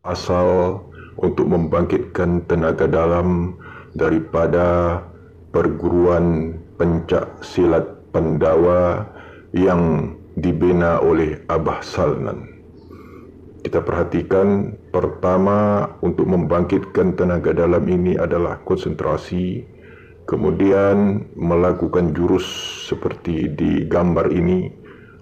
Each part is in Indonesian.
asal untuk membangkitkan tenaga dalam daripada perguruan pencak silat Pandawa yang dibina oleh Abah Salnan. Kita perhatikan, pertama untuk membangkitkan tenaga dalam ini adalah konsentrasi, kemudian melakukan jurus seperti di gambar ini,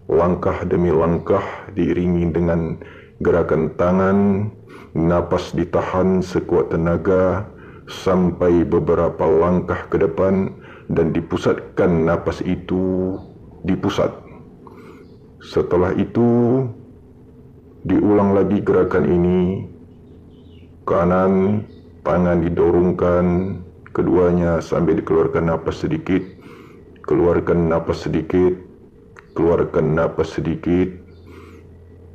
langkah demi langkah diiringi dengan gerakan tangan, napas ditahan sekuat tenaga sampai beberapa langkah ke depan dan dipusatkan napas itu di pusat. Setelah itu diulang lagi gerakan ini, kanan tangan didorongkan, keduanya sambil dikeluarkan napas sedikit, keluarkan napas sedikit, keluarkan napas sedikit,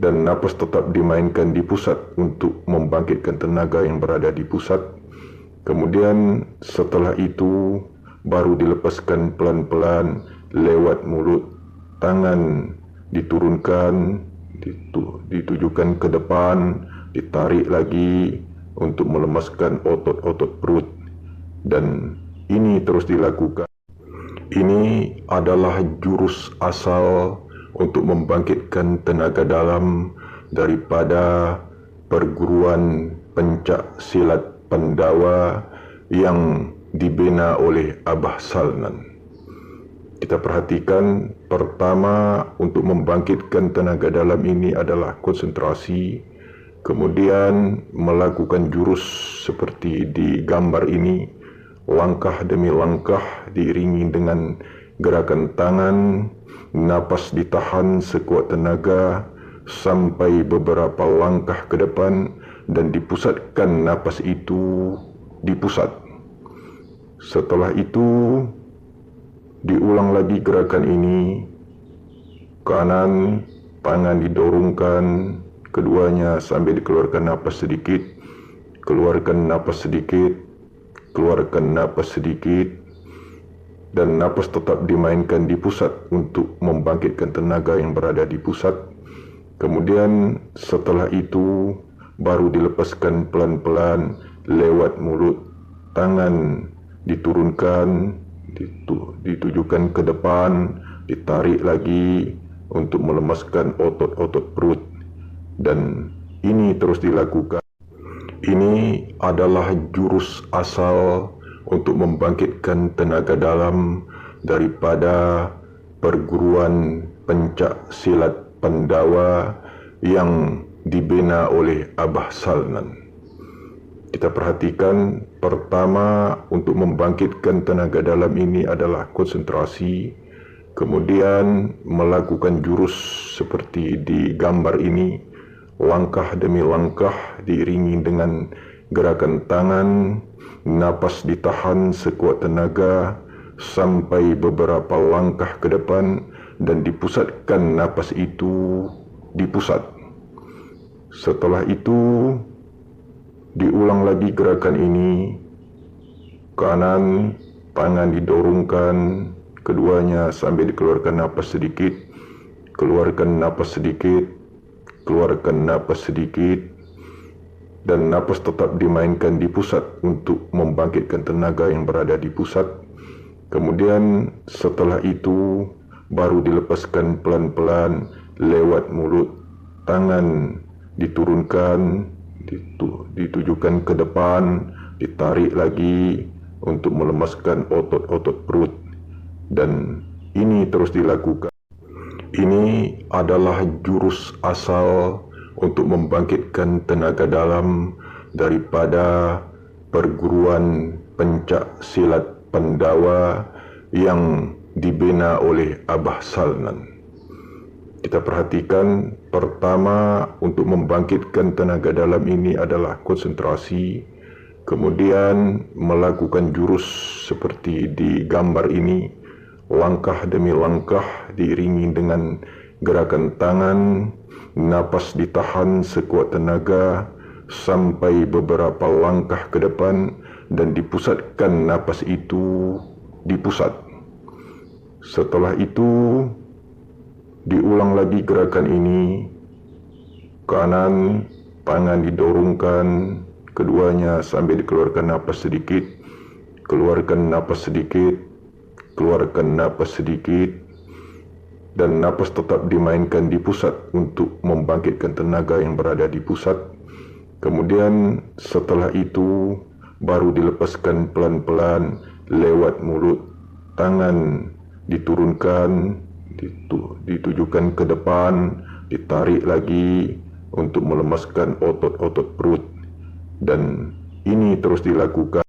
dan napas tetap dimainkan di pusat untuk membangkitkan tenaga yang berada di pusat. Kemudian setelah itu baru dilepaskan pelan-pelan lewat mulut, tangan diturunkan, ditujukan ke depan, ditarik lagi untuk melemaskan otot-otot perut, dan ini terus dilakukan. Ini adalah jurus asal untuk membangkitkan tenaga dalam daripada perguruan pencak silat Pandawa yang dibina oleh Abah Salnan. Kita perhatikan, pertama untuk membangkitkan tenaga dalam ini adalah konsentrasi, kemudian melakukan jurus seperti di gambar ini, langkah demi langkah diiringi dengan gerakan tangan, napas ditahan sekuat tenaga sampai beberapa langkah ke depan dan dipusatkan napas itu di pusat. Setelah itu diulang lagi gerakan ini, kanan tangan didorongkan, keduanya sambil dikeluarkan napas sedikit, keluarkan napas sedikit, keluarkan napas sedikit, dan napas tetap dimainkan di pusat untuk membangkitkan tenaga yang berada di pusat. Kemudian setelah itu baru dilepaskan pelan-pelan lewat mulut, tangan diturunkan, ditujukan ke depan, ditarik lagi untuk melemaskan otot-otot perut, dan ini terus dilakukan. Ini adalah jurus asal untuk membangkitkan tenaga dalam daripada perguruan pencak silat Pandawa yang dibina oleh Abah Salnan. Kita perhatikan, pertama untuk membangkitkan tenaga dalam ini adalah konsentrasi, kemudian melakukan jurus seperti di gambar ini, langkah demi langkah diiringi dengan gerakan tangan, napas ditahan sekuat tenaga sampai beberapa langkah ke depan dan dipusatkan napas itu di pusat. Setelah itu diulang lagi gerakan ini, kanan tangan didorongkan, keduanya sambil dikeluarkan napas sedikit, keluarkan napas sedikit, keluarkan napas sedikit, dan napas tetap dimainkan di pusat untuk membangkitkan tenaga yang berada di pusat. Kemudian setelah itu baru dilepaskan pelan-pelan lewat mulut, tangan diturunkan, ditujukan ke depan, ditarik lagi untuk melemaskan otot-otot perut, dan ini terus dilakukan. Ini adalah jurus asal untuk membangkitkan tenaga dalam daripada perguruan pencak silat Pandawa yang dibina oleh Abah Salnan. Kita perhatikan, pertama untuk membangkitkan tenaga dalam ini adalah konsentrasi, kemudian melakukan jurus seperti di gambar ini, langkah demi langkah diiringi dengan gerakan tangan, napas ditahan sekuat tenaga sampai beberapa langkah ke depan dan dipusatkan napas itu di pusat. Setelah itu diulang lagi gerakan ini, kanan tangan didorongkan, keduanya sambil dikeluarkan napas sedikit, keluarkan napas sedikit, keluarkan napas sedikit, dan napas tetap dimainkan di pusat untuk membangkitkan tenaga yang berada di pusat. Kemudian setelah itu baru dilepaskan pelan-pelan lewat mulut. Tangan diturunkan, ditujukan ke depan, ditarik lagi untuk melemaskan otot-otot perut. Dan ini terus dilakukan